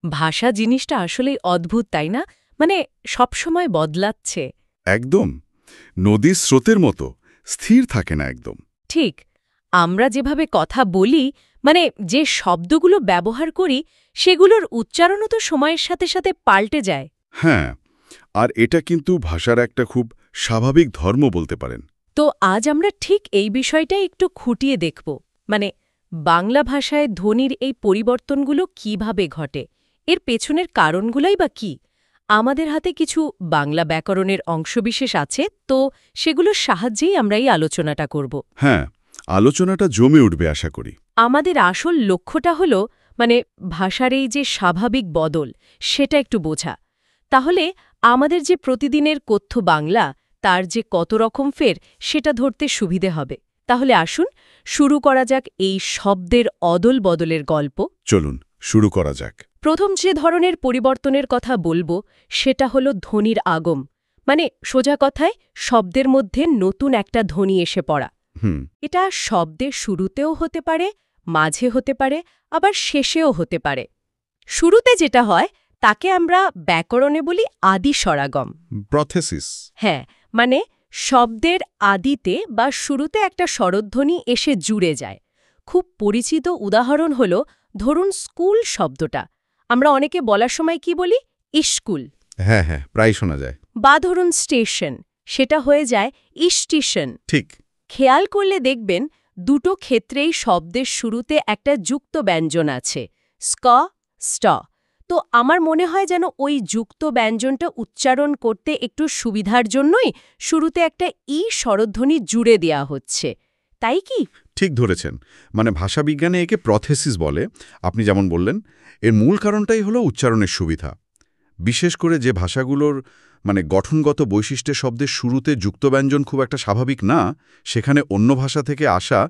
ভাষা জিনিসটা আসলেই অদ্ভুত, তাই না? মানে সবসময় বদলাচ্ছে। একদম। নদীর স্রোতের মতো স্থির থাকে না একদম। ঠিক। আমরা যেভাবে কথা বলি, মানে যে শব্দগুলো ব্যবহার করি, সেগুলোর উচ্চারণও তো সময়ের সাথে সাথে পাল্টে যায়। হ্যাঁ, আর এটা কিন্তু ভাষার একটা খুব স্বাভাবিক ধর্ম বলতে পারেন। তো আজ আমরা ঠিক এই বিষয়টাই একটু খুঁটিয়ে দেখব। মানে বাংলা ভাষায় ধ্বনির এই পরিবর্তনগুলো কিভাবে ঘটে, এর পেছনের কারণগুলাই বা কি। আমাদের হাতে কিছু বাংলা ব্যাকরণের অংশবিশেষ আছে, তো সেগুলোর সাহায্যেই আমরা এই আলোচনাটা করব। হ্যাঁ, আলোচনাটা জমে উঠবে আশা করি। আমাদের আসল লক্ষ্যটা হল মানে ভাষার এই যে স্বাভাবিক বদল, সেটা একটু বোঝা। তাহলে আমাদের যে প্রতিদিনের কথ্য বাংলা, তার যে কত রকম ফের, সেটা ধরতে সুবিধে হবে। তাহলে আসুন শুরু করা যাক এই শব্দের অদল বদলের গল্প। চলুন শুরু করা যাক। প্রথম যে ধরনের পরিবর্তনের কথা বলবো, সেটা হলো ধ্বনির আগম। মানে সোজা কথায় শব্দের মধ্যে নতুন একটা ধ্বনি এসে পড়া। হুম। এটা শব্দের শুরুতেও হতে পারে, মাঝে হতে পারে, আবার শেষেও হতে পারে। শুরুতে যেটা হয় তাকে আমরা ব্যাকরণে বলি আদি স্বরাগম। প্রথেসিস। হ্যাঁ, মানে শব্দের আদিতে বা শুরুতে একটা স্বরধ্বনি এসে জুড়ে যায়। খুব পরিচিত উদাহরণ হল, ধরুন স্কুল শব্দটা। আমরা অনেকে বলার সময় কি বলি? ইস্কুল। হ্যাঁ হ্যাঁ, প্রায় শোনা যায়। বা ধরুন স্টেশন, সেটা হয়ে যায় ইস্টিশন। ঠিক। খেয়াল করলে দেখবেন দুটো ক্ষেত্রেই শব্দের শুরুতে একটা যুক্ত ব্যঞ্জন আছে, স্ক, ষ্ট। তো আমার মনে হয় যেন ওই যুক্ত ব্যঞ্জনটা উচ্চারণ করতে একটু সুবিধার জন্যই শুরুতে একটা ই স্বরধ্বনি জুড়ে দেয়া হচ্ছে, তাই কি? ঠিক ধরেছেন। মানে ভাষাবিজ্ঞানে একে প্রথেসিস বলে। আপনি যেমন বললেন, এর মূল কারণটাই হলো উচ্চারণের সুবিধা। বিশেষ করে যে ভাষাগুলোর গঠনগত বৈশিষ্ট্যের শব্দের শুরুতে যুক্তব্যঞ্জন খুব একটা স্বাভাবিক না, সেখানে অন্য ভাষা থেকে আসা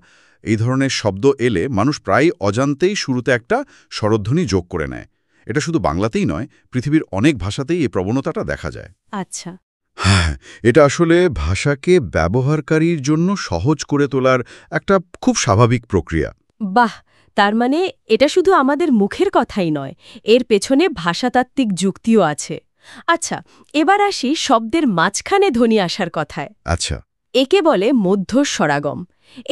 এই ধরনের শব্দ এলে মানুষ প্রায় অজান্তেই শুরুতে একটা স্বরধ্বনি যোগ করে নেয়। এটা শুধু বাংলাতেই নয়, পৃথিবীর অনেক ভাষাতেই এই প্রবণতাটা দেখা যায়। আচ্ছা। হ্যাঁ, এটা আসলে ভাষাকে ব্যবহারকারীর জন্য সহজ করে তোলার একটা খুব স্বাভাবিক প্রক্রিয়া। বাহ! তার মানে এটা শুধু আমাদের মুখের কথাই নয়, এর পেছনে ভাষাতাত্ত্বিক যুক্তিও আছে। আচ্ছা, এবার আসি শব্দের মাঝখানে ধ্বনি আসার কথায়। আচ্ছা। একে বলে মধ্যস্বরাগম।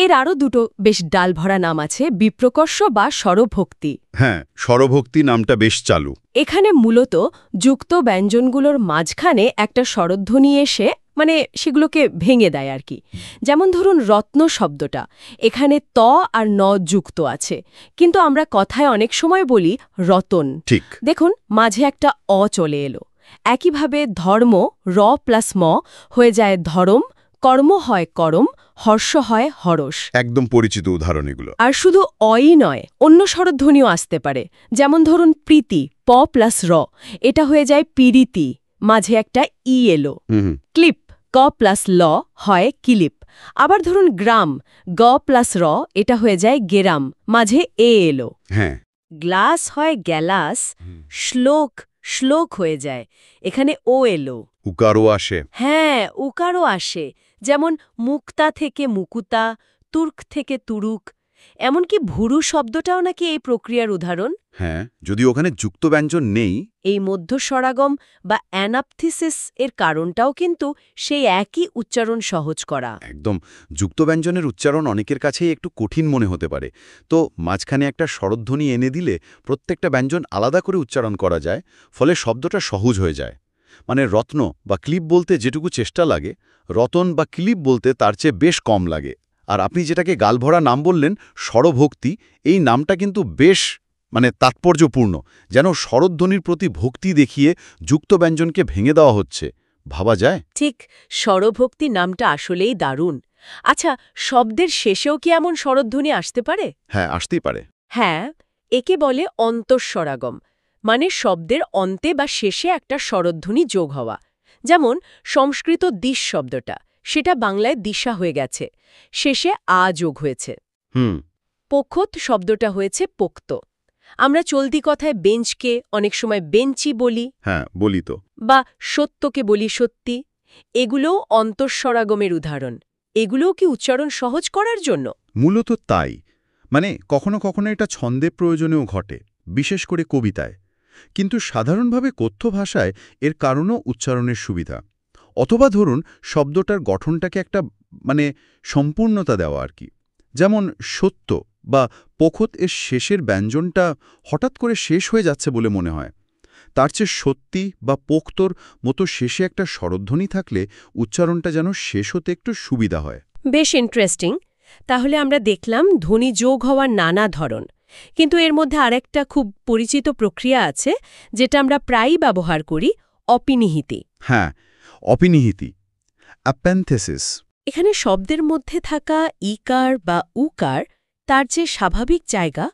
এর আরও দুটো বেশ ডালভরা নাম আছে, বিপ্রকর্ষ বা স্বরভক্তি। হ্যাঁ, স্বরভক্তি নামটা বেশ চালু। এখানে মূলত যুক্ত ব্যঞ্জনগুলোর মাঝখানে একটা স্বরধ্বনি এসে মানে সেগুলোকে ভেঙে দেয় আর কি। যেমন ধরুন রত্ন শব্দটা, এখানে ত আর ন যুক্ত আছে, কিন্তু আমরা কথায় অনেক সময় বলি রতন। ঠিক। দেখুন মাঝে একটা অ চলে এলো। একইভাবে ধর্ম, র প্লাস ম হয়ে যায় ধরম, কর্ম হয় করম, হর্ষ হয় হরস। একদম পরিচিত উদাহরণ এগুলো। আর শুধু অই নয়, অন্য স্বরধ্বনিও আসতে পারে। যেমন ধরুন প্রীতি, প প্লাস র, এটা হয়ে যায় পিরিতি, মাঝে একটা ই এলো। ক্লিপ, ক প্লাস ল হয় কিলিপ। আবার ধরুন গ্রাম, গ প্লাস র, এটা হয়ে যায় গেরাম, মাঝে এ এলো। হ্যাঁ। গ্লাস হয় গ্যালাস, শ্লোক শ্লোক হয়ে যায়, এখানে ও এলো। উকারও আসে। হ্যাঁ, উকারও আসে, যেমন মুক্তা থেকে মুকুতা, তুর্ক থেকে তুরুক। এমনকি ভুরু শব্দটাও নাকি এই প্রক্রিয়ার উদাহরণ। হ্যাঁ, যদি ওখানে যুক্ত ব্যঞ্জন নেই। এই মধ্যস্বরাগম বা অ্যানাপথিসিস এর কারণটাও কিন্তু সেই একই উচ্চারণ সহজ করা। একদম। যুক্ত ব্যঞ্জনের উচ্চারণ অনেকের কাছেই একটু কঠিন মনে হতে পারে। তো মাঝখানে একটা স্বরধ্বনি এনে দিলে প্রত্যেকটা ব্যঞ্জন আলাদা করে উচ্চারণ করা যায়, ফলে শব্দটা সহজ হয়ে যায়। মানে রত্ন বা ক্লিপ বলতে যেটুকু চেষ্টা লাগে, রতন বা ক্লিপ বলতে তার চেয়ে বেশ কম লাগে। আর আপনি যেটাকে গালভরা নাম বললেন, স্বরভক্তি, এই নামটা কিন্তু বেশ তাৎপর্যপূর্ণ। যেন স্বরধ্বনির প্রতি ভক্তি দেখিয়ে যুক্ত ব্যঞ্জনকে ভেঙে দেওয়া হচ্ছে। ভাবা যায়? ঠিক, স্বরভক্তি নামটা আসলেই দারুণ। আচ্ছা, শব্দের শেষেও কি এমন স্বরধ্বনি আসতে পারে? হ্যাঁ, আসতেই পারে। হ্যাঁ, একে বলে অন্তঃস্বরাগম। মানে শব্দের অন্তে বা শেষে একটা স্বরধ্বনি যোগ হওয়া। যেমন সংস্কৃত দিশ শব্দটা, সেটা বাংলায় দিশা হয়ে গেছে, শেষে আ যোগ হয়েছে। পোখত শব্দটা হয়েছে পোক্ত। আমরা চলতি কথায় বেঞ্চকে অনেক সময় বেঞ্চি বলি। হ্যাঁ, বলি তো। বা সত্যকে বলি সত্যি। এগুলোও অন্তঃস্বরাগমের উদাহরণ। এগুলোও কি উচ্চারণ সহজ করার জন্য? মূলত তাই। কখনো কখনো এটা ছন্দের প্রয়োজনেও ঘটে, বিশেষ করে কবিতায়। কিন্তু সাধারণভাবে কথ্য ভাষায় এর কারণও উচ্চারণের সুবিধা। অথবা ধরুন শব্দটার গঠনটাকে একটা সম্পূর্ণতা দেওয়া আর কি। যেমন সত্য বা পোখত এর শেষের ব্যঞ্জনটা হঠাৎ করে শেষ হয়ে যাচ্ছে বলে মনে হয়। তার চেয়ে সত্যি বা পোক্তর মতো শেষে একটা স্বরধ্বনি থাকলে উচ্চারণটা যেন শেষ হতে একটু সুবিধা হয়। বেশ ইন্টারেস্টিং। তাহলে আমরা দেখলাম ধ্বনি যোগ হওয়ার নানা ধরন, কিন্তু এর মধ্যে আরেকটা খুব পরিচিত প্রক্রিয়া আছে যেটা আমরা প্রায়ই ব্যবহার করি, অপিনিহিতি। হ্যাঁ, অপিনিহিতি, অ্যাপেন্থেসিস। এখানে শব্দের মধ্যে থাকা ইকার বা উকার তার যে স্বাভাবিক জায়গা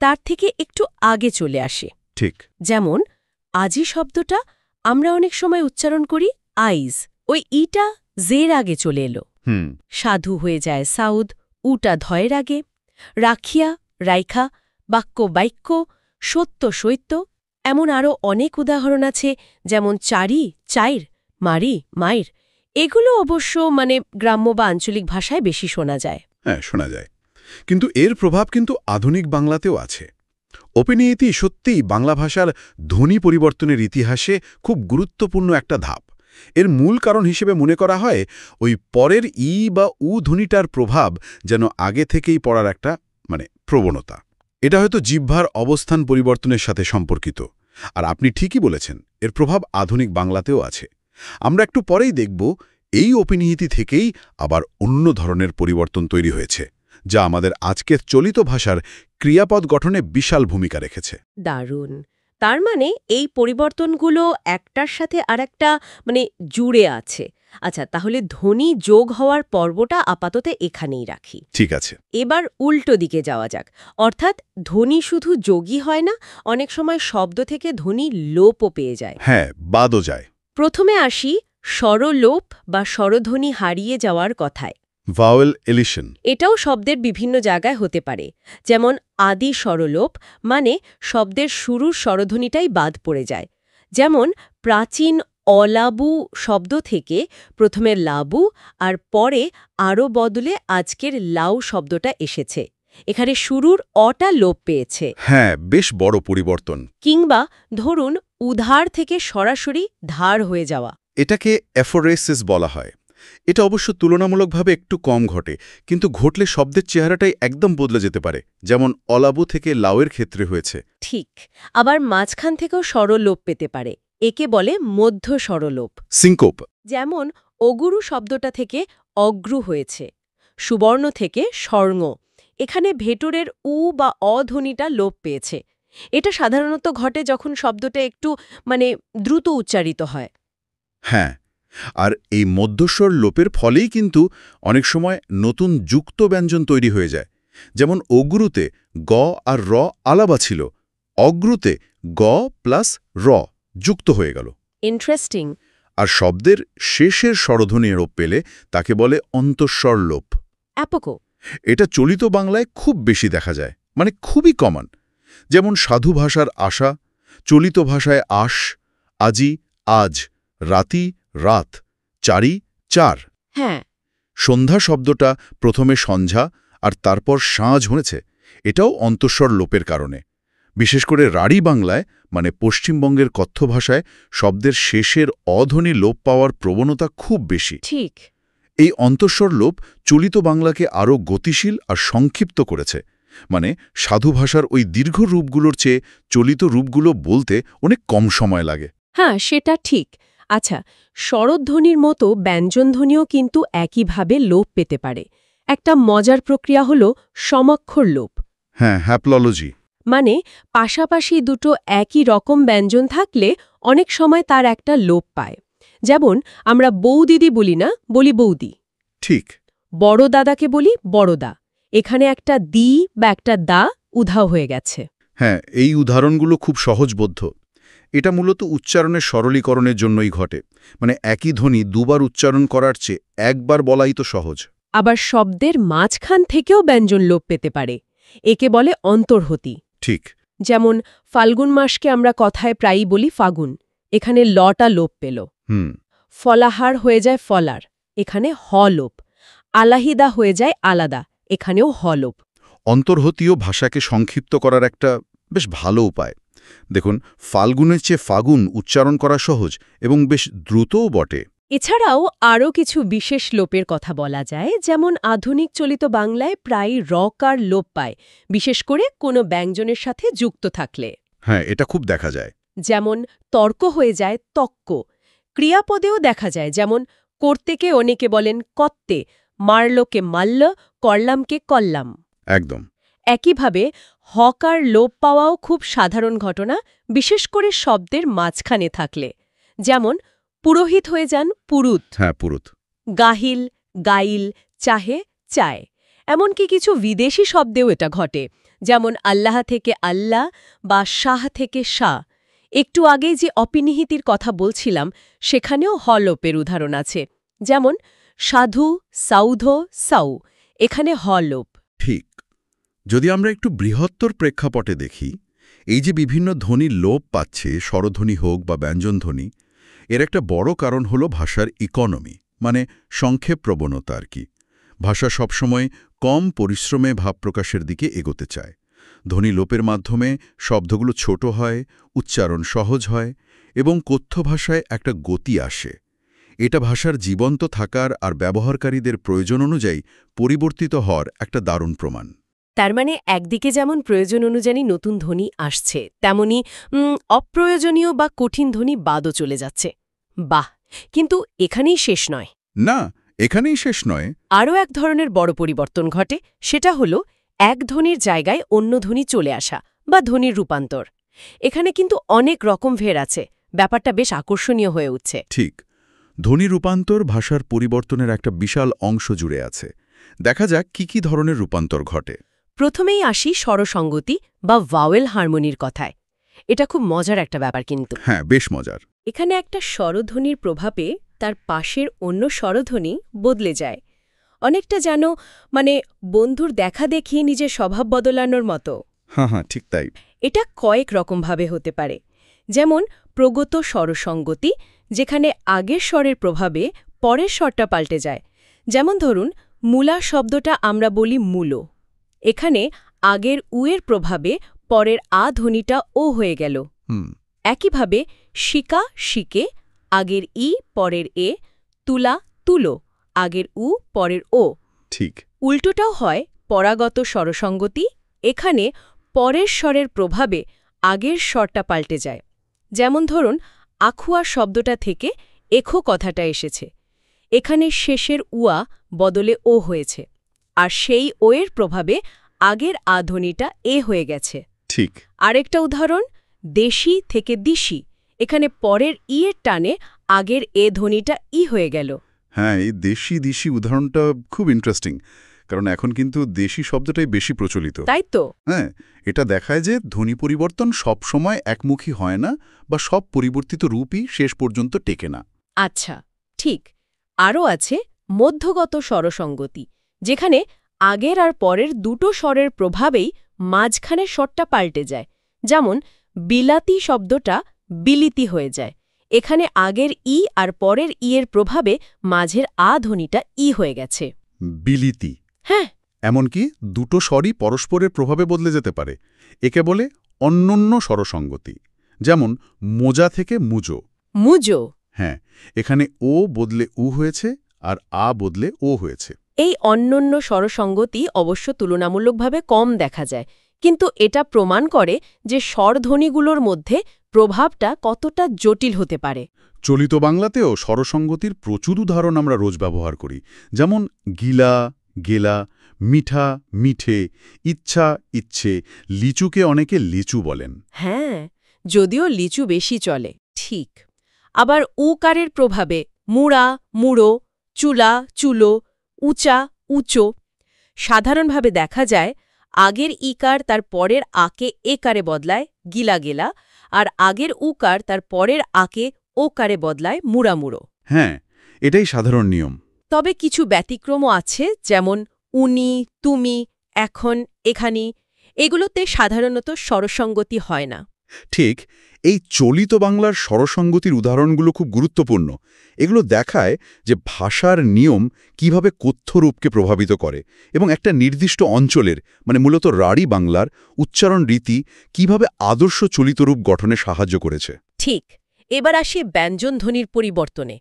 তার থেকে একটু আগে চলে আসে। ঠিক। যেমন আজি শব্দটা আমরা অনেক সময় উচ্চারণ করি আইজ, ওই ইটা জের আগে চলে এলো। সাধু হয়ে যায় সাউদ, উটা ধয়ের আগে। রাখিয়া, রাইখা, বাক্য বাইক্য, সত্য সৈত্য, এমন আরও অনেক উদাহরণ আছে, যেমন চারি, চাইর, মারি, মাইর। এগুলো অবশ্য গ্রাম্য বা আঞ্চলিক ভাষায় বেশি শোনা যায়। হ্যাঁ, শোনা যায়। কিন্তু এর প্রভাব কিন্তু আধুনিক বাংলাতেও আছে। অপিনিহিতি সত্যিই বাংলা ভাষার ধ্বনি পরিবর্তনের ইতিহাসে খুব গুরুত্বপূর্ণ একটা ধাপ। এর মূল কারণ হিসেবে মনে করা হয় ওই পরের ই বা উ ধ্বনিটার প্রভাব যেন আগে থেকেই পড়ার একটা প্রবণতা। এটা হয়তো জিহ্বার অবস্থান পরিবর্তনের সাথে সম্পর্কিত। আর আপনি ঠিকই বলেছেন, এর প্রভাব আধুনিক বাংলাতেও আছে। আমরা একটু পরেই দেখব এই অপিনিহিতি থেকেই আবার অন্য ধরনের পরিবর্তন তৈরি হয়েছে, যা আমাদের আজকের চলিত ভাষার ক্রিয়াপদ গঠনে বিশাল ভূমিকা রেখেছে। দারুণ। তার এই পরিবর্তনগুলো একটার সাথে আরেকটা জুড়ে আছে। আচ্ছা, তাহলে ধ্বনি যোগ হওয়ার পর্বটা আপাতত এখানেই রাখি। ঠিক আছে। এবার উল্টো দিকে যাওয়া যাক। অর্থাৎ ধ্বনি শুধু যোগই হয় না, অনেক সময় শব্দ থেকে ধ্বনি লোপও পেয়ে যায়। হ্যাঁ, বাদও যায়। প্রথমে আসি স্বরলোপ বা স্বরধ্বনি হারিয়ে যাওয়ার কথায়। ভাওয়েল এলিশন। এটাও শব্দের বিভিন্ন জায়গায় হতে পারে। যেমন আদি স্বরলোপ, শব্দের শুরুর স্বরধ্বনিটাই বাদ পড়ে যায়। যেমন প্রাচীন অলাবু শব্দ থেকে প্রথমে লাবু আর পরে আরও বদলে আজকের লাউ শব্দটা এসেছে। এখানে শুরুর অটা লোপ পেয়েছে। হ্যাঁ, বেশ বড় পরিবর্তন। কিংবা ধরুন উধার থেকে সরাসরি ধার হয়ে যাওয়া। এটাকে অ্যাফোরেসিস বলা হয়। এটা অবশ্য তুলনামূলকভাবে একটু কম ঘটে, কিন্তু ঘটলে শব্দের চেহারাটাই একদম বদলে যেতে পারে, যেমন অলাবু থেকে লাউয়ের ক্ষেত্রে হয়েছে। ঠিক। আবার মাঝখান থেকেও স্বরলোপ পেতে পারে। একে বলে মধ্য স্বরলোপ, সিঙ্কোপ। যেমন অগুরু শব্দটা থেকে অগ্রু হয়েছে, সুবর্ণ থেকে স্বর্ণ। এখানে ভেতরের উ বা অধ্বনিটা লোপ পেয়েছে। এটা সাধারণত ঘটে যখন শব্দটা একটু দ্রুত উচ্চারিত হয়। হ্যাঁ, আর এই মধ্যস্বর লোপের ফলেই কিন্তু অনেক সময় নতুন যুক্ত ব্যঞ্জন তৈরি হয়ে যায়। যেমন অগুরুতে গ আর র আলাদা ছিল, অগ্রুতে গ প্লাস র যুক্ত হয়ে গেল। ইন্টারেস্টিং। আর শব্দের শেষের স্বরধ্বনি লোপ পেলে তাকে বলে অন্তঃস্বর লোপ। অ্যাপোকো। এটা চলিত বাংলায় খুব বেশি দেখা যায়, খুবই কমন। যেমন সাধু ভাষার আশা, চলিত ভাষায় আশ, আজি, আজ, রাতি, রাত, চারি, চার। হ্যাঁ। সন্ধ্যা শব্দটা প্রথমে সন্ধ্যা আর তারপর সাঁঝ হয়েছে, এটাও অন্তঃস্বর লোপের কারণে। বিশেষ করে রাঢ়ী বাংলায় পশ্চিমবঙ্গের কথ্য ভাষায় শব্দের শেষের অধ্বনি লোপ পাওয়ার প্রবণতা খুব বেশি। ঠিক। এই অন্তঃস্বর লোপ চলিত বাংলাকে আরও গতিশীল আর সংক্ষিপ্ত করেছে। সাধু ভাষার ওই দীর্ঘ রূপগুলোর চেয়ে চলিত রূপগুলো বলতে অনেক কম সময় লাগে। হ্যাঁ, সেটা ঠিক। আচ্ছা, স্বরধ্বনির মতো ব্যঞ্জনধ্বনিও কিন্তু একইভাবে লোপ পেতে পারে। একটা মজার প্রক্রিয়া হল সমাক্ষর লোপ। হ্যাঁ, হ্যাপ্ললজি। পাশাপাশি দুটো একই রকম ব্যঞ্জন থাকলে অনেক সময় তার একটা লোপ পায়। যেমন আমরা বৌদিদি বলি না, বলি বৌদি। ঠিক। বড় দাদাকে বলি বড়দা। এখানে একটা দি বা একটা দা উধাও হয়ে গেছে। হ্যাঁ, এই উদাহরণগুলো খুব সহজবোধ্য। এটা মূলত উচ্চারণের সরলীকরণের জন্যই ঘটে। একই ধ্বনি দুবার উচ্চারণ করার চেয়ে একবার বলাই তো সহজ। আবার শব্দের মাঝখান থেকেও ব্যঞ্জন লোপ পেতে পারে। একে বলে অন্তর্হতি। ঠিক। যেমন ফাল্গুন মাসকে আমরা কথায় প্রায়ই বলি ফাগুন, এখানে লটা লোপ পেল। ফলাহার হয়ে যায় ফলার, এখানে হ লোপ। আলাহিদা হয়ে যায় আলাদা, এখানেও হ লোপ। অন্তর্হতীয় ভাষাকে সংক্ষিপ্ত করার একটা বেশ ভালো উপায়। দেখুন, ফাল্গুনের চেয়ে ফাগুন উচ্চারণ করা সহজ এবং বেশ দ্রুতও বটে। এছাড়াও আরও কিছু বিশেষ লোপের কথা বলা যায়, যেমন আধুনিক চলিত বাংলায় প্রায় রকার লোপ পায়, বিশেষ করে কোনো ব্যঞ্জনের সাথে যুক্ত থাকলে। হ্যাঁ, এটা খুব দেখা যায়। যেমন তর্ক হয়ে যায় তক্ক। ক্রিয়াপদেও দেখা যায়, যেমন করতেকে অনেকে বলেন কত্তে, মারলোকে মাল্ল, করলামকে কল্লাম। একদম। একইভাবে হকার লোপ পাওয়াও খুব সাধারণ ঘটনা, বিশেষ করে শব্দের মাঝখানে থাকলে। যেমন পুরোহিত হয়ে যান পুরুত, হ্যাঁ, পুরুত। গাহিল, গাইল, চাহে, চায়। এমনকি কিছু বিদেশি শব্দেও এটা ঘটে, যেমন আল্লাহ থেকে আল্লাহ বা শাহ থেকে শাহ। একটু আগেই যে অপিনিহিতির কথা বলছিলাম, সেখানেও হলোপের উদাহরণ আছে, যেমন সাধু, সাউধ, সাউ, এখানে হলোপ। ঠিক। যদি আমরা একটু বৃহত্তর প্রেক্ষাপটে দেখি, এই যে বিভিন্ন ধ্বনি লোপ পাচ্ছে, স্বরধ্বনি হোক বা ব্যঞ্জনধ্বনি, এর একটা বড় কারণ হলো ভাষার ইকোনমি, মানে সংক্ষেপ প্রবণতা আর কি। ভাষা সবসময় কম পরিশ্রমে ভাব প্রকাশের দিকে এগোতে চায়। ধ্বনি লোপের মাধ্যমে শব্দগুলো ছোট হয়, উচ্চারণ সহজ হয় এবং কথ্য ভাষায় একটা গতি আসে। এটা ভাষার জীবন্ত থাকার আর ব্যবহারকারীদের প্রয়োজন অনুযায়ী পরিবর্তিত হওয়ার একটা দারুণ প্রমাণ। তার মানে একদিকে যেমন প্রয়োজন অনুযায়ী নতুন ধ্বনি আসছে, তেমনি অপ্রয়োজনীয় বা কঠিন ধ্বনি বাদও চলে যাচ্ছে। বাহ! কিন্তু এখানেই শেষ নয়। না, এখানেই শেষ নয়। আরও এক ধরনের বড় পরিবর্তন ঘটে, সেটা হলো এক ধ্বনির জায়গায় অন্য ধ্বনি চলে আসা বা ধ্বনির রূপান্তর। এখানে কিন্তু অনেক রকম ভের আছে, ব্যাপারটা বেশ আকর্ষণীয় হয়ে উঠছে। ঠিক। ধ্বনি রূপান্তর ভাষার পরিবর্তনের একটা বিশাল অংশ জুড়ে আছে। দেখা যাক কি ধরনের রূপান্তর ঘটে। প্রথমেই আসি স্বরসঙ্গতি বা ভাওয়েল হারমোনির কথায়। এটা খুব মজার একটা ব্যাপার কিন্তু। হ্যাঁ, বেশ মজার। এখানে একটা স্বরধ্বনির প্রভাবে তার পাশের অন্য স্বরধ্বনি বদলে যায়, অনেকটা যেন বন্ধুর দেখা দেখিয়ে নিজের স্বভাব বদলানোর মতো। হ্যাঁ, ঠিক তাই। এটা কয়েক রকমভাবে হতে পারে, যেমন প্রগত স্বরসঙ্গতি, যেখানে আগের স্বরের প্রভাবে পরের স্বরটা পাল্টে যায়। যেমন ধরুন, মূলা শব্দটা আমরা বলি মূলো, এখানে আগের উয়ের প্রভাবে পরের আ ধ্বনিটা ও হয়ে গেল। একইভাবে শিকা শিকে, আগের ই পরের এ, তুলা তুলো, আগের উ পরের ও। ঠিক। উল্টোটাও হয় পরাগত স্বরসঙ্গতি, এখানে পরের স্বরের প্রভাবে আগের স্বরটা পাল্টে যায়। যেমন ধরুন, আখুয়া শব্দটা থেকে এখো কথাটা এসেছে, এখানে শেষের উয়া বদলে ও হয়েছে, আর সেই ও এর প্রভাবে আগের আ ধ্বনিটা এ হয়ে গেছে। ঠিক। আরেকটা উদাহরণ, দেশি থেকে দিশি, এখানে পরের ই এর টানে আগের এ ধ্বনিটা ই হয়ে গেল। হ্যাঁ, এই দেশি দিশি উদাহরণটা খুব ইন্টারেস্টিং, কারণ এখন কিন্তু দেশি শব্দটাই বেশি প্রচলিত। তাই তো। হ্যাঁ, এটা দেখায় যে ধ্বনি পরিবর্তন সবসময় একমুখী হয় না, বা সব পরিবর্তিত রূপই শেষ পর্যন্ত টেকে না। আচ্ছা, ঠিক। আরও আছে মধ্যগত স্বরসঙ্গতি, যেখানে আগের আর পরের দুটো স্বরের প্রভাবেই মাঝখানে স্বরটা পাল্টে যায়। যেমন বিলাতি শব্দটা বিলিতি হয়ে যায়, এখানে আগের ই আর পরের ই এর প্রভাবে মাঝের আ ধ্বনিটা ই হয়ে গেছে। বিলিতি। হ্যাঁ। এমনকি দুটো স্বরই পরস্পরের প্রভাবে বদলে যেতে পারে। একে বলে অন্যন্য স্বরসঙ্গতি। যেমন মোজা থেকে মুজো। মুজো। হ্যাঁ, এখানে ও বদলে উ হয়েছে আর আ বদলে ও হয়েছে। এই অন্যন্য স্বরসঙ্গতি অবশ্য তুলনামূলকভাবে কম দেখা যায়, কিন্তু এটা প্রমাণ করে যে স্বরধ্বনিগুলোর মধ্যে প্রভাবটা কতটা জটিল হতে পারে। চলিত বাংলাতেও স্বরসঙ্গতির প্রচুর উদাহরণ আমরা রোজ ব্যবহার করি। যেমন গিলা, গেলা, মিঠা, মিঠে, ইচ্ছা, ইচ্ছে, লিচুকে অনেকে লিচু বলেন। হ্যাঁ, যদিও লিচু বেশি চলে। ঠিক। আবার উকারের প্রভাবে মুড়া, মুড়ো, চুলা, চুলো, উঁচা, উঁচো। সাধারণভাবে দেখা যায় আগের ইকার তার পরের আকে একারে বদলায় গিলা গেলা, আর আগের উকার তার পরের আকে ওকারে বদলায় মুড়া মুড়ো। হ্যাঁ, এটাই সাধারণ নিয়ম। তবে কিছু ব্যতিক্রমও আছে, যেমন উনি, তুমি, এখন, এখানি, এগুলোতে সাধারণত স্বরসঙ্গতি হয় না। ঠিক, এই চলিত বাংলার স্বরসঙ্গতির উদাহরণগুলো খুব গুরুত্বপূর্ণ। এগুলো দেখায় যে ভাষার নিয়ম কিভাবে কথ্যরূপকে প্রভাবিত করে এবং একটা নির্দিষ্ট অঞ্চলের মূলত রাঢ়ী বাংলার উচ্চারণ রীতি কিভাবে আদর্শ চলিত রূপ গঠনে সাহায্য করেছে। ঠিক। এবার আসি ব্যঞ্জনধ্বনির পরিবর্তনে।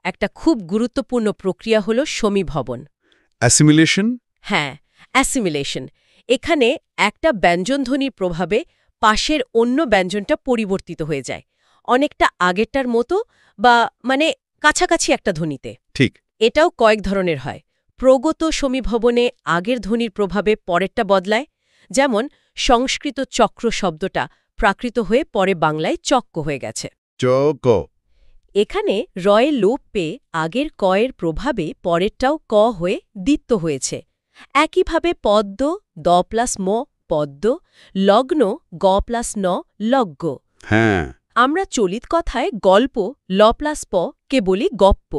একটা খুব গুরুত্বপূর্ণ প্রক্রিয়া হল সমীভবন। অ্যাসিমিলেশন। হ্যাঁ, অ্যাসিমিলেশন। এখানে একটা ব্যঞ্জনধ্বনির প্রভাবে পাশের অন্য ব্যঞ্জনটা পরিবর্তিত হয়ে যায়, অনেকটা আগেরটার মতো বা কাছাকাছি একটা ধ্বনিতে। ঠিক। এটাও কয়েক ধরনের হয়। প্রগত সমীভবনে আগের ধ্বনির প্রভাবে পরেরটা বদলায়, যেমন সংস্কৃত চক্র শব্দটা প্রাকৃত হয়ে পরে বাংলায় চক্ক হয়ে গেছে। চক। এখানে রয়ে লোপ পেয়ে আগের কয়ের প্রভাবে পরেরটাও ক হয়ে দ্বিত্ব হয়েছে। একইভাবে পদ্ম দ প্লাস ম পদ্ম, লগ্ন গ প্লাস ন লগ্গ। হ্যাঁ। আমরা চলিত কথায় গল্প ল প্লাস প কে বলি গপ্প।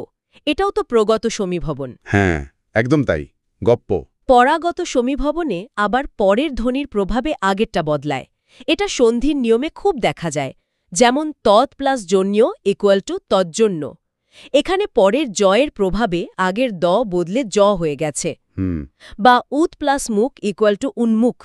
এটাও তো প্রগত সমীভবন। হ্যাঁ, একদম তাই, গপ্প। পরাগত সমীভবনে আবার পরের ধ্বনির প্রভাবে আগেরটা বদলায়। এটা সন্ধির নিয়মে খুব দেখা যায়, যেমন তৎ প্লাস জন্য ইকুয়াল টু তজ্জন্য। এখানে পরের জয়ের প্রভাবে আগের দ বদলে জ হয়ে গেছে। বা উৎ প্লাস মুখ ইকুয়াল টু উন্মুখ।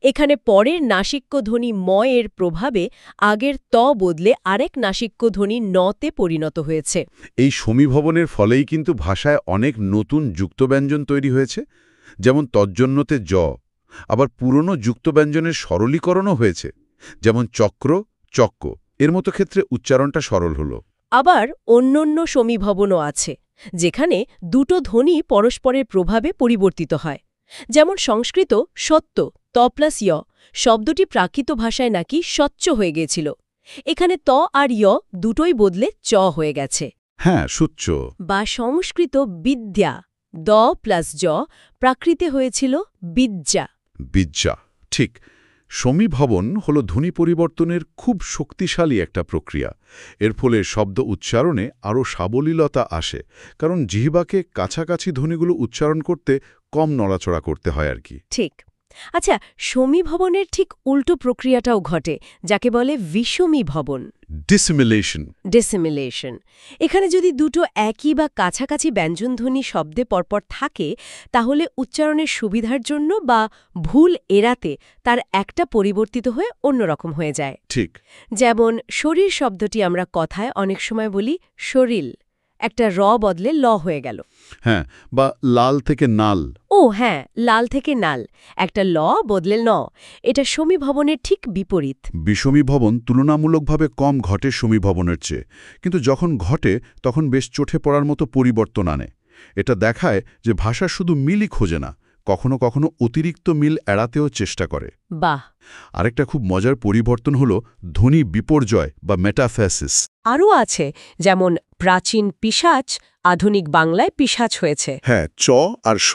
এখানে পরের নাসিক্য ধ্বনি ম এর প্রভাবে আগের ত বদলে আরেক নাসিক্য ধ্বনি নতে পরিণত হয়েছে। এই সমীভবনের ফলেই কিন্তু ভাষায় অনেক নতুন যুক্তব্যঞ্জন তৈরি হয়েছে, যেমন তজ্জন্যতে জ। আবার পুরনো যুক্তব্যঞ্জনের সরলীকরণও হয়েছে, যেমন চক্র চক্ক। এর মতো ক্ষেত্রে উচ্চারণটা সরল হলো। আবার অন্যান্য সমীভবনও আছে, যেখানে দুটো ধ্বনি পরস্পরের প্রভাবে পরিবর্তিত হয়। যেমন সংস্কৃত সত্য ত প্লাস য় শব্দটি প্রাকৃত ভাষায় নাকি স্বচ্ছ হয়ে গিয়েছিল। এখানে ত আর য় দুটোই বদলে চ হয়ে গেছে। হ্যাঁ, সুচ্চ। বা সংস্কৃত বিদ্যা দ প্লাস জ প্রাকৃতে হয়েছিল বিদ্যা। বিদ্যা। ঠিক। সমীভবন হল ধ্বনি পরিবর্তনের খুব শক্তিশালী একটা প্রক্রিয়া। এর ফলে শব্দ উচ্চারণে আরও সাবলীলতা আসে, কারণ জিহ্বাকে কাছাকাছি ধ্বনিগুলো উচ্চারণ করতে কম নড়াচড়া করতে হয় আর কি। ঠিক। আচ্ছা, সমীভবনের ঠিক উল্টো প্রক্রিয়াটাও ঘটে, যাকে বলে বিষমীভবন। ডিসিমিলেশন। ডিসিমিলেশন। এখানে যদি দুটো একই বা কাছাকাছি ব্যঞ্জনধ্বনি শব্দে পরপর থাকে, তাহলে উচ্চারণের সুবিধার জন্য বা ভুল এড়াতে তার একটা পরিবর্তিত হয়ে অন্যরকম হয়ে যায়। ঠিক। যেমন শরীর শব্দটি আমরা কথায় অনেক সময় বলি শরীল, একটা র বদলে ল হয়ে গেল। হ্যাঁ, বা লাল থেকে নাল। ও হ্যাঁ, লাল থেকে নাল, একটা ল বদলে ন। এটা সমীভবনের ঠিক বিপরীত। বিষমীভবন তুলনামূলকভাবে কম ঘটে সমীভবনের চেয়ে, কিন্তু যখন ঘটে তখন বেশ চোখে পড়ার মতো পরিবর্তন আনে। এটা দেখায় যে ভাষা শুধু মিলই খোঁজে না, কখনো কখনো অতিরিক্ত মিল এড়াতেও চেষ্টা করে। বাহ। আরেকটা খুব মজার পরিবর্তন হল ধ্বনি বিপর্যয় বা মেটাফেসিস। আরও আছে, যেমন প্রাচীন পিশাচ আধুনিক বাংলায় পিশাচ হয়েছে। হ্যাঁ, চ আর স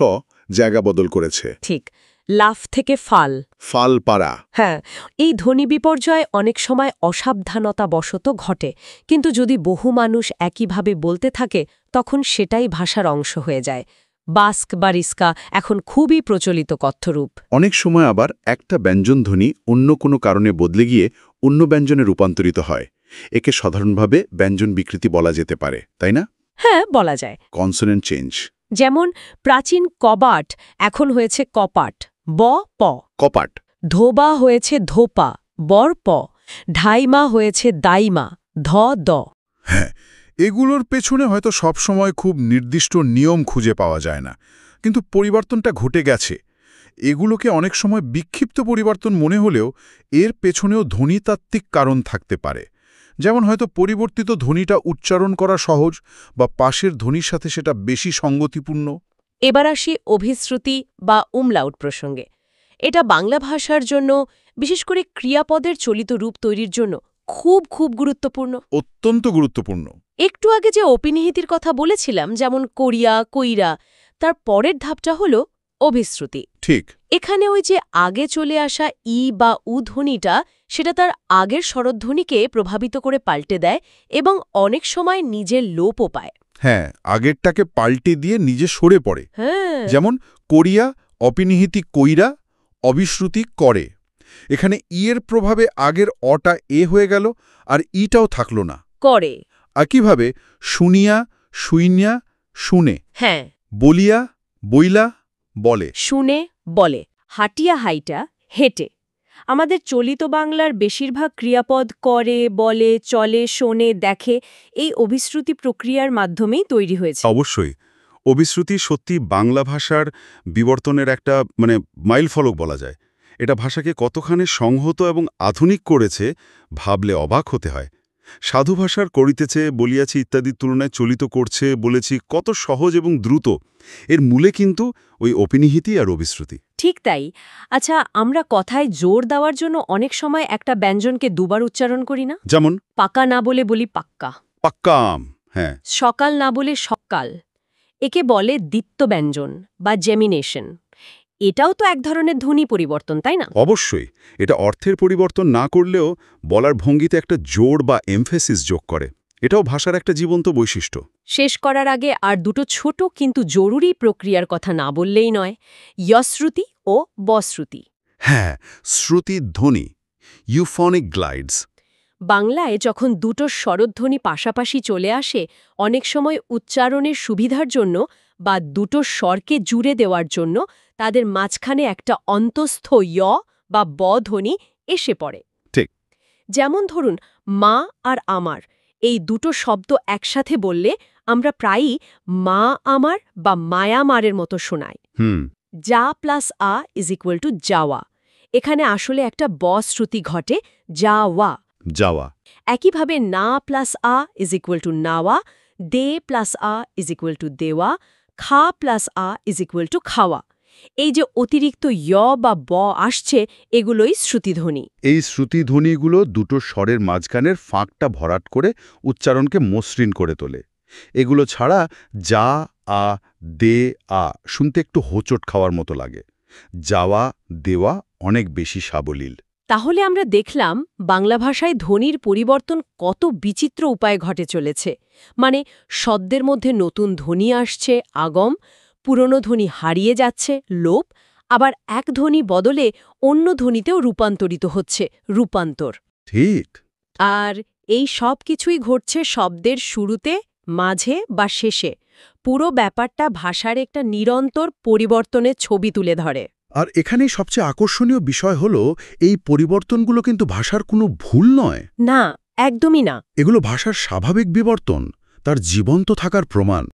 জায়গা বদল করেছে। ঠিক। লাফ থেকে ফাল, ফাল পাড়া। হ্যাঁ, এই ধ্বনি বিপর্যয় অনেক সময় অসাবধানতা বশত ঘটে, কিন্তু যদি বহু মানুষ একইভাবে বলতে থাকে তখন সেটাই ভাষার অংশ হয়ে যায়। বাস্ক বা রিস্কা এখন খুবই প্রচলিত কথ্যরূপ। অনেক সময় আবার একটা ব্যঞ্জনধ্বনি অন্য কোনো কারণে বদলে গিয়ে অন্য ব্যঞ্জনে রূপান্তরিত হয়। একে সাধারণভাবে ব্যঞ্জন বিকৃতি বলা যেতে পারে, তাই না? হ্যাঁ, বলা যায়। Consonant change. যেমন প্রাচীন কবাট এখন হয়েছে কপাট, ব প। কপাট। ধোবা হয়েছে ধোপা, বর প। ঢাইমা হয়েছে দাইমা, ধ দ। হ্যাঁ, এগুলোর পেছনে হয়তো সবসময় খুব নির্দিষ্ট নিয়ম খুঁজে পাওয়া যায় না, কিন্তু পরিবর্তনটা ঘটে গেছে। এগুলোকে অনেক সময় বিক্ষিপ্ত পরিবর্তন মনে হলেও এর পেছনেও ধ্বনিতাত্ত্বিক কারণ থাকতে পারে। যেমন হয়তো পরিবর্তিত ধ্বনিটা উচ্চারণ করা সহজ, বা পাশের ধ্বনির সাথে সেটা বেশি সঙ্গতিপূর্ণ। এবার আসি অভিশ্রুতি বা উমলাউট প্রসঙ্গে। এটা বাংলা ভাষার জন্য, বিশেষ করে ক্রিয়াপদের চলিত রূপ তৈরির জন্য খুব খুব গুরুত্বপূর্ণ। অত্যন্ত গুরুত্বপূর্ণ। একটু আগে যে অপিনিহিতির কথা বলেছিলাম, যেমন করিয়া কইরা, তার পরের ধাপটা হল অভিশ্রুতি। ঠিক। এখানে ওই যে আগে চলে আসা ই বা উ ধ্বনিটা, সেটা তার আগের স্বরধ্বনিকে প্রভাবিত করে পাল্টে দেয় এবং অনেক সময় নিজের লোপও পায়। হ্যাঁ, আগেরটাকে পাল্টে দিয়ে নিজে সরে পড়ে। হ্যাঁ, যেমন করিয়া অপিনিহিতি কইরা, অবিশ্রুতি করে। এখানে এর প্রভাবে আগের অটা এ হয়ে গেল আর ইটাও থাকলো না। করে। একইভাবে শুনিয়া, শুইনিয়া, শুনে, হ্যাঁ, বলিয়া, বইলা, বলে। শুনে, বলে। হাঁটিয়া, হাইটা, হেঁটে। আমাদের চলিত বাংলার বেশিরভাগ ক্রিয়াপদ করে, বলে, চলে, শোনে, দেখে এই অভিশ্রুতি প্রক্রিয়ার মাধ্যমেই তৈরি হয়েছে। অবশ্যই অভিশ্রুতি সত্যি বাংলা ভাষার বিবর্তনের একটা মাইলফলক বলা যায়। এটা ভাষাকে কতখানি সংহত এবং আধুনিক করেছে ভাবলে অবাক হতে হয়। সাধু ভাষার করিতেছে, বলিয়াছি ইত্যাদির তুলনায় চলিত করছে, বলেছি কত সহজ এবং দ্রুত। এর মূলে কিন্তু ওই অপিনিহিতি আর অভিশ্রুতি। ঠিক তাই। আচ্ছা, আমরা কথায় জোর দেওয়ার জন্য অনেক সময় একটা ব্যঞ্জনকে দুবার উচ্চারণ করি না? যেমন পাকা না বলে বলি পাক্কা, পাক্কাম। হ্যাঁ, সকাল না বলে সকাল। একে বলে দ্বিত্ব ব্যঞ্জন বা জেমিনেশন। এটাও তো এক ধরনের ধ্বনি পরিবর্তন, তাই না? অবশ্যই। এটা অর্থের পরিবর্তন না করলেও বলার ভঙ্গিতে একটা জোর বা এমফেসিস যোগ করে। এটাও ভাষার একটা জীবন্ত বৈশিষ্ট্য। শেষ করার আগে আর দুটো ছোট কিন্তু জরুরি প্রক্রিয়ার কথা না বললেই নয়, ইয়শ্রুতি ও বশ্রুতি। হ্যাঁ, শ্রুতি ধ্বনি, ইউফনিক গ্লাইডস। বাংলায় যখন দুটো স্বরধ্বনি পাশাপাশি চলে আসে, অনেক সময় উচ্চারণের সুবিধার জন্য বা দুটো স্বরকে জুড়ে দেওয়ার জন্য তাদের মাঝখানে একটা অন্তঃস্থ য় বা ব ধ্বনি এসে পড়ে। ঠিক। যেমন ধরুন, মা আর আমার এই দুটো শব্দ একসাথে বললে আমরা প্রায়ই মা আমার বা মায়ামারের মতো শোনাই। যা প্লাস আ ইজ ইকুয়াল টু যাওয়া। এখানে আসলে একটা ব শ্রুতি ঘটে, যাওয়া। যাওয়া। একইভাবে না প্লাস আ ইজ ইকুয়াল টু নাওয়া, দে প্লাস আ ইজ ইকুয়াল টু দেওয়া, খা প্লাস আ ইজ ইকুয়াল টু খাওয়া। এই যে অতিরিক্ত য় বা ব আসছে, এগুলোই শ্রুতিধ্বনি। এই শ্রুতিধ্বনিগুলো দুটো স্বরের মাঝখানের ফাঁকটা ভরাট করে উচ্চারণকে মসৃণ করে তোলে। এগুলো ছাড়া যা, আ, দে, আ শুনতে একটু হোঁচট খাওয়ার মতো লাগে। যাওয়া, দেওয়া অনেক বেশি সাবলীল। তাহলে আমরা দেখলাম বাংলা ভাষায় ধ্বনির পরিবর্তন কত বিচিত্র উপায়ে ঘটে চলেছে। মানে শব্দের মধ্যে নতুন ধ্বনি আসছে, আগম, পুরনো ধ্বনি হারিয়ে যাচ্ছে, লোপ, আবার এক ধ্বনি বদলে অন্য ধ্বনিতেও রূপান্তরিত হচ্ছে, রূপান্তর। ঠিক। আর এই সব কিছুই ঘটছে শব্দের শুরুতে, মাঝে বা শেষে। পুরো ব্যাপারটা ভাষার একটা নিরন্তর পরিবর্তনের ছবি তুলে ধরে। আর এখানেই সবচেয়ে আকর্ষণীয় বিষয় হলো এই পরিবর্তনগুলো কিন্তু ভাষার কোনো ভুল নয়। না, একদমই না। এগুলো ভাষার স্বাভাবিক বিবর্তন, তার জীবন্ত থাকার প্রমাণ।